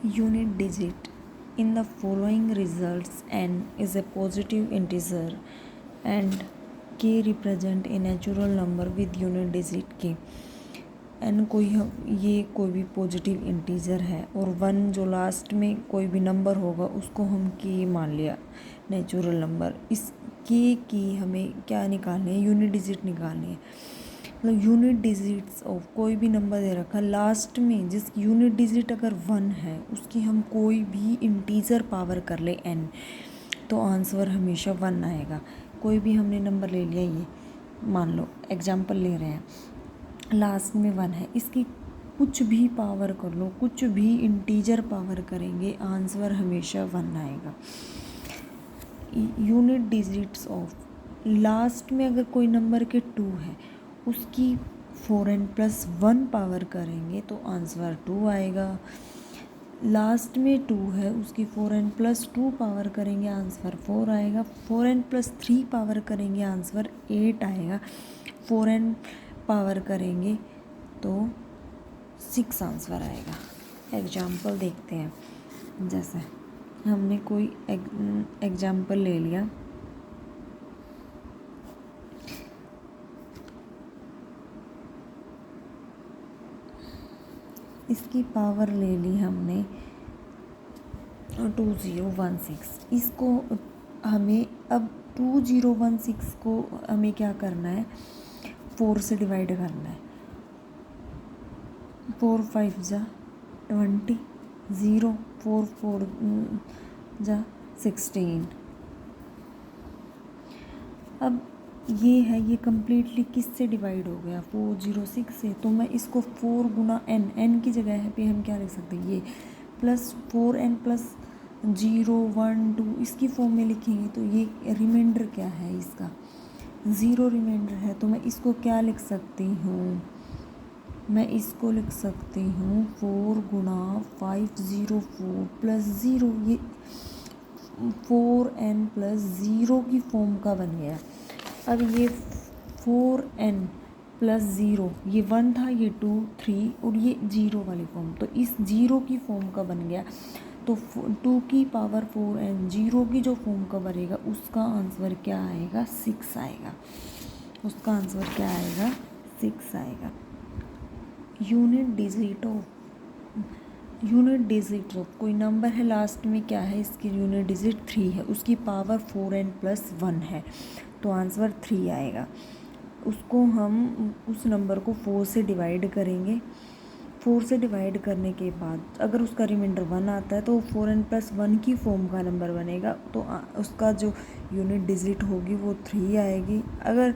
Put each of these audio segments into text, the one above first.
unit digit. In the following results, n is a positive integer and k represent a natural number with unit digit k. n ये कोई भी positive integer है और 1 जो last में कोई भी नंबर होगा उसको हम k मान लिया नेचुरल नंबर. इस k की हमें क्या निकालनी है, यूनिट डिजिट निकालनी है. मतलब यूनिट डिजिट्स ऑफ कोई भी नंबर दे रखा लास्ट में जिस यूनिट डिजिट अगर 1 है उसकी हम कोई भी इंटीजर पावर कर ले n तो आंसर हमेशा 1 आएगा. कोई भी हमने नंबर ले लिया, ये मान लो एग्जांपल ले रहे हैं, लास्ट में 1 है, इसकी कुछ भी पावर कर लो, कुछ भी इंटीजर पावर करेंगे आंसर हमेशा 1 आएगा. यूनिट डिजिट्स ऑफ लास्ट में अगर कोई नंबर के 2 है उसकी 4n+1 पावर करेंगे तो आंसर 2 आएगा. लास्ट में 2 है उसकी 4n+2 पावर करेंगे आंसर 4 आएगा. 4n+3 पावर करेंगे आंसर 8 आएगा. 4n पावर करेंगे तो 6 आंसर आएगा. एग्जाम्पल देखते हैं. जैसे हमने कोई एग्जाम्पल ले लिया, इसकी पावर ले ली हमने 2016. इसको हमें अब 2016 को हमें क्या करना है, 4 से डिवाइड करना है. 4 5 जा 20, 0 4 4 जा 16. अब ये है, ये कम्प्लीटली किससे डिवाइड हो गया, 406 से. तो मैं इसको 4 गुना n की जगह पे हम क्या लिख सकते हैं, ये प्लस 4n+0 1 2 इसकी फॉर्म में लिखेंगे तो ये रिमाइंडर क्या है, इसका 0 रिमाइंडर है. तो मैं इसको क्या लिख सकती हूँ, मैं इसको लिख सकती हूँ 4 गुना 504 प्लस 0. ये 4n+0 की फॉर्म का बन गया. अब ये 4n+0 ये 1 था, ये 2 3 और ये 0 वाली फॉर्म, तो इस 0 की फॉर्म का बन गया. तो 2 की पावर 4n 0 की जो फॉर्म का बनेगा उसका आंसर क्या आएगा, 6 आएगा. उसका आंसर क्या आएगा, 6 आएगा. यूनिट डिजिट ऑफ कोई नंबर है लास्ट में क्या है, इसकी यूनिट डिजिट 3 है, उसकी पावर 4n+1 है तो आंसर 3 आएगा. उसको हम उस नंबर को 4 से डिवाइड करेंगे. 4 से डिवाइड करने के बाद अगर उसका रिमाइंडर 1 आता है तो 4n+1 की फॉर्म का नंबर बनेगा तो उसका जो यूनिट डिजिट होगी वो 3 आएगी. अगर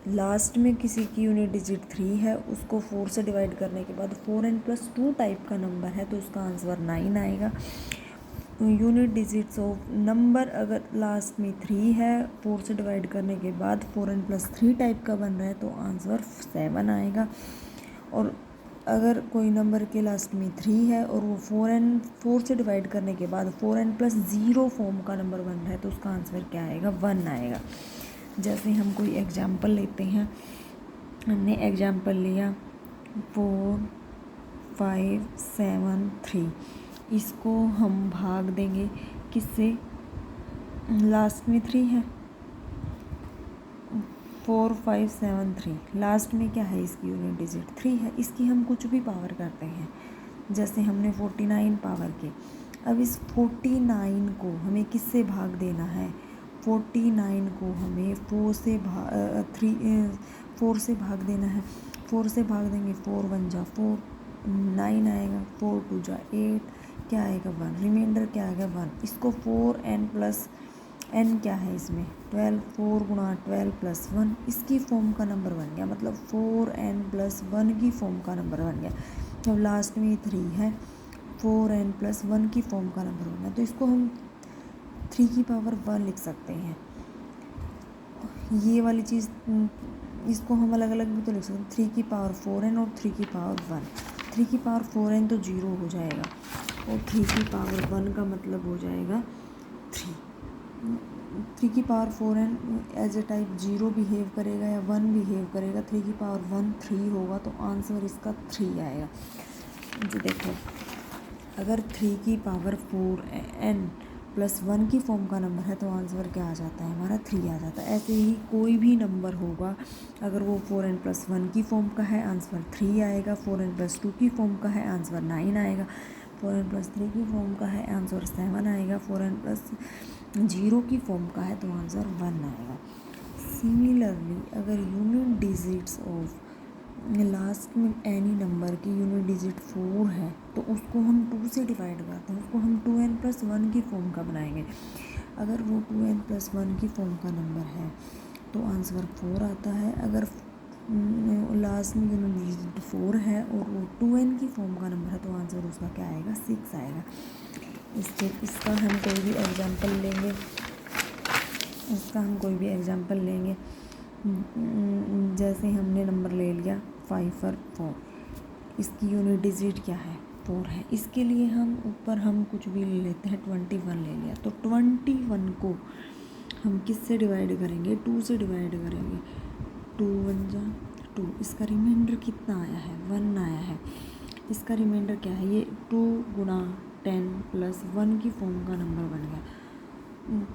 लास्ट में किसी की यूनिट डिजिट 3 है उसको 4 से डिवाइड करने के बाद 4n+2 टाइप का नंबर है तो उसका आंसर 9 आएगा. यूनिट डिजिट्स ऑफ नंबर अगर लास्ट में 3 है, 4 से डिवाइड करने के बाद 4n+3 टाइप का बन रहा है तो आंसर 7 आएगा. और अगर कोई नंबर के लास्ट में 3 है और वो 4 से डिवाइड करने के बाद 4n+0 फॉर्म का नंबर बन रहा है तो उसका आंसर क्या आएगा, 1 आएगा. जैसे हम कोई एग्जाम्पल लेते हैं, हमने एग्जाम्पल लिया 4 5 7 3. इसको हम भाग देंगे किससे, लास्ट में 3 है, 4 5 7 3 लास्ट में क्या है, इसकी यूनिट डिजिट 3 है. इसकी हम कुछ भी पावर करते हैं, जैसे हमने 49 पावर की. अब इस 49 को हमें किससे भाग देना है, 49 को हमें 4 से भाग देना है. 4 से भाग देंगे, 4 1 जा 4 9 आएगा, 4 2 जा 8 क्या आएगा, 1. रिमाइंडर क्या आएगा, 1. इसको 4n+n क्या है इसमें 12, 4 गुना 12+1 इसकी फॉर्म का नंबर बन गया. मतलब 4n+1 की फॉर्म का नंबर बन गया. जब लास्ट में 3 है 4n+1 की फॉर्म का नंबर बन गया तो इसको हम 3 की पावर 1 लिख सकते हैं. ये वाली चीज़ इसको हम अलग अलग भी तो लिख सकते हैं, 3 की पावर 4n और 3 की पावर 1. 3 की पावर 4n तो 0 हो जाएगा और 3 की पावर 1 का मतलब हो जाएगा 3. 3 की power 4n as a type 0 behave करेगा या 1 बिहेव करेगा. 3 की पावर 1 3 होगा तो आंसर इसका 3 आएगा. जी देखो अगर 3 की पावर 4 n प्लस 1 की फॉर्म का नंबर है तो आंसर क्या आ जाता है हमारा 3 आ जाता है। ऐसे ही कोई भी नंबर होगा अगर वो 4n प्लस 1 की फॉर्म का है आंसर 3 आएगा, 4n प्लस 2 की फॉर्म का है आंसर 9 आएगा, 4n प्लस 3 की फॉर्म का है आंसर 7 आएगा, 4n प्लस 0 की फॉर्म का है तो आंसर 1 आएगा। सिमिलरली अगर यूनिट डिजिट्स ऑफ लास्ट में एनी नंबर की यूनिट डिजिट 4 है तो उसको हम 2 से डिवाइड करते हैं, उसको हम 2n प्लस 1 की फॉर्म का बनाएंगे। अगर वो 2n प्लस 1 की फॉर्म का नंबर है तो आंसर 4 आता है। अगर लास्ट में यूनिट डिजिट 4 है और वो 2n की फॉर्म का नंबर है तो आंसर उसका क्या आएगा 6 आएगा। इसका हम कोई भी एग्जांपल लेंगे, जैसे हमने नंबर ले लिया 5 और 4, इसकी यूनिट डिजिट क्या है 4 है। इसके लिए हम कुछ भी ले लेते हैं, 21 ले लिया तो 21 को हम किससे डिवाइड करेंगे 2 से डिवाइड करेंगे, 2 1 जा 2, इसका रिमाइंडर कितना आया है 1 आया है। इसका रिमाइंडर क्या है, ये 2 गुणा 10 प्लस 1 की फॉर्म का नंबर बन गया।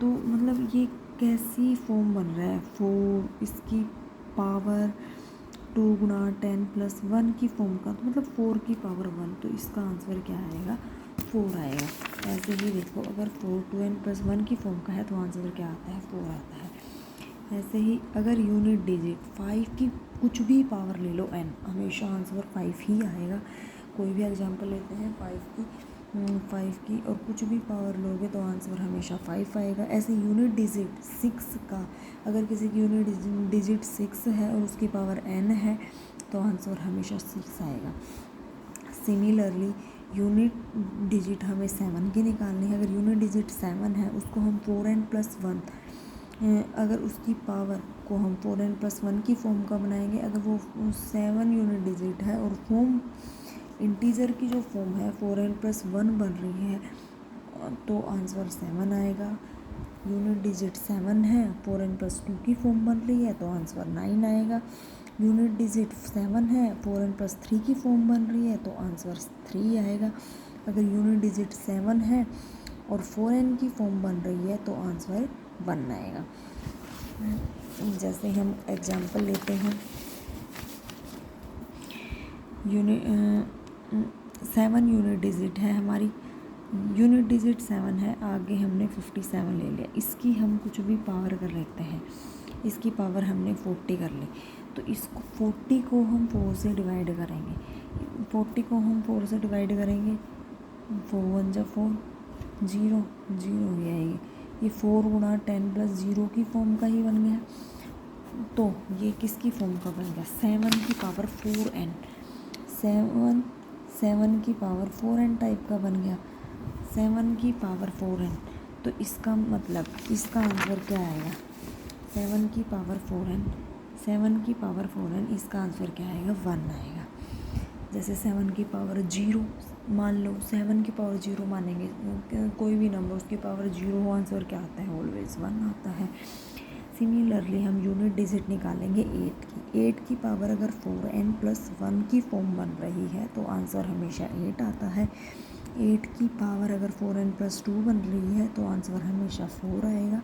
तो मतलब ये कैसी फॉर्म बन रहा है 4 इसकी पावर 2 गुणा 10 प्लस 1 की फॉर्म का, तो मतलब 4 की पावर 1, तो इसका आंसर क्या आएगा 4 आएगा। ऐसे ही देखो अगर 4 2n प्लस 1 की फॉर्म का है तो आंसर क्या आता है 4 आता है। ऐसे ही अगर यूनिट डिजिट 5 की कुछ भी पावर ले लो n, हमेशा आंसर 5 ही आएगा। कोई भी एग्जांपल लेते हैं 5 की और कुछ भी पावर लोगे तो आंसर हमेशा 5 आएगा। ऐसे यूनिट डिजिट 6 का, अगर किसी की यूनिट डिजिट 6 है और उसकी पावर n है तो आंसर हमेशा 6 आएगा। सिमिलरली यूनिट डिजिट हमें 7 की निकालनी है। अगर यूनिट डिजिट 7 है उसको हम 4n प्लस 1, अगर उसकी पावर को हम 4n प्लस 1 की फॉर्म का बनाएंगे। अगर वो 7 यूनिट डिजिट है और फॉर्म इंटीजर की जो फॉर्म है 4n प्लस 1 बन रही है तो आंसर 7 आएगा। यूनिट डिजिट 7 है, 4n प्लस 2 की फॉर्म बन रही है तो आंसर 9 आएगा। यूनिट डिजिट 7 है, 4n प्लस 3 की फॉर्म बन रही है तो आंसर 3 आएगा। अगर यूनिट डिजिट 7 है और 4n की फॉर्म बन रही है तो आंसर 1 आएगा। जैसे हम एग्जांपल लेते हैं, 7 यूनिट डिजिट है हमारी, यूनिट डिजिट 7 है, आगे हमने 57 ले लिया। इसकी हम कुछ भी पावर कर लेते हैं, इसकी पावर हमने 40 कर ली तो इसको 40 को हम 4 से डिवाइड करेंगे। 40 को हम 4 से डिवाइड करेंगे, 4 1 जा 4, 0 0 ही आएगी। ये 4 गुणा 10 प्लस 0 की फॉर्म का ही बन गया। तो ये किसकी फॉर्म का बन गया 7 की पावर 4n, 7 की पावर 4n टाइप का बन गया, 7 की पावर 4n। तो इसका मतलब इसका आंसर क्या आएगा 7 की पावर 4n, 7 की पावर 4n, इसका आंसर क्या आएगा 1 आएगा। जैसे 7 की पावर 0 मान लो, 7 की पावर 0 मानेंगे, कोई भी नंबर उसकी पावर 0 हो आंसर क्या आता है ऑलवेज 1 आता है। सिमिलरली हम यूनिट डिजिट निकालेंगे 8 की। 8 की पावर अगर 4n प्लस 1 की फॉर्म बन रही है तो आंसर हमेशा 8 आता है। 8 की पावर अगर 4n प्लस 2 बन रही है तो आंसर हमेशा 4 आएगा।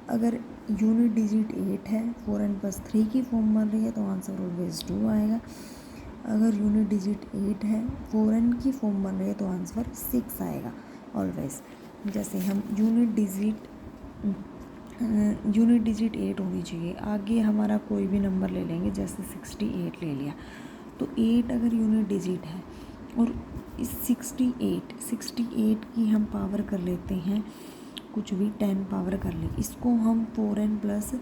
अगर यूनिट डिजिट 8 है, 4n प्लस 3 की फॉर्म बन रही है तो आंसर ऑलवेज 2 आएगा। अगर यूनिट डिजिट 8 है, 4n की फॉर्म बन रही है तो आंसर 6 आएगा ऑलवेज। जैसे हम यूनिट डिजिट 8 होनी चाहिए, आगे हमारा कोई भी नंबर ले लेंगे, जैसे 68 ले लिया तो 8 अगर यूनिट डिजिट है और इस 68 की हम पावर कर लेते हैं, कुछ भी 10 पावर कर ले, इसको हम 4n प्लस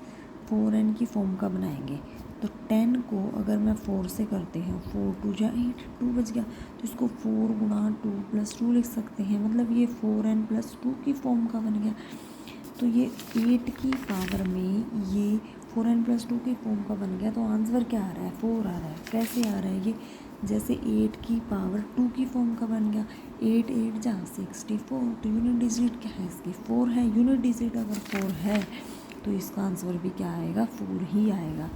4n की फॉर्म का बनाएंगे। तो 10 को अगर मैं 4 से करते हैं, 4 2 जा 8, 2 बच गया, तो इसको 4 गुणा 2 प्लस 2 लिख सकते हैं, मतलब ये 4n प्लस 2 की फॉर्म का बन गया। तो ये 8 की पावर में ये 4n प्लस 2 की फॉर्म का बन गया। तो आंसर क्या आ रहा है 4 आ रहा है। कैसे आ रहा है ये, जैसे 8 की पावर 2 की फॉर्म का बन गया, 8 8 जा 64, तो यूनिट डिजिट क्या है इसकी 4 है। यूनिट डिजिट अगर 4 है तो इसका आंसर भी क्या आएगा 4 ही आएगा।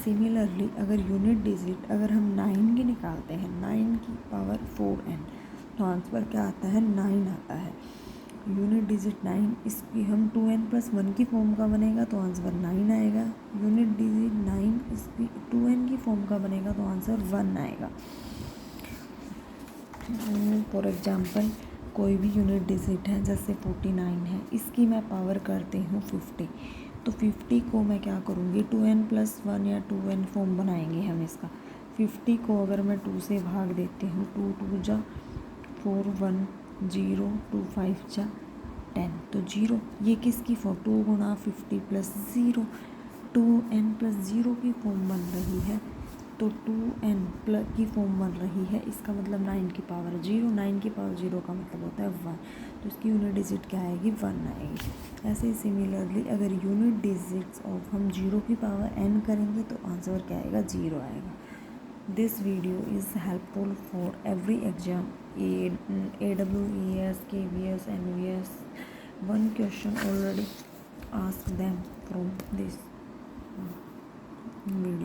सिमिलरली अगर यूनिट डिजिट अगर हम 9 की निकालते हैं, 9 की पावर 4n, तो आंसर क्या आता है? 9 आता है। यूनिट डिजिट 9, इसकी हम 2n+1 की फॉर्म का बनेगा तो आंसर 9 आएगा। यूनिट डिजिट 9 इसकी 2n की फॉर्म का बनेगा तो आंसर 1 आएगा। फॉर एग्जांपल कोई भी यूनिट डिजिट है, जैसे 49 है, इसकी मैं पावर करती हूँ 50, तो 50 को मैं क्या करूँगी? 2n+1 या 2n फॉर्म बनाएंगे हम इसका। 50 को अगर मैं 2 से भाग देती हूँ, 2 2 जा 4, 1 0, 2 5 जा 10, तो 0, ये किसकी फॉर्म? 2 गुणा 50 + 0, 2n+0 की फॉर्म बन रही है, तो 2n+ की फॉर्म बन रही है, इसका मतलब 9 की पावर 0, 9 की पावर 0 का मतलब होता है 1, तो इसकी यूनिट डिजिट क्या आएगी? 1 आएगी। ऐसे ही सिमिलरली अगर यूनिट डिजिट्स ऑफ हम 0 की पावर n करेंगे तो आंसर क्या आएगा? 0 आएगा। This video is helpful for every exam, AWES, KVS, NVS. One question already asked them from this video.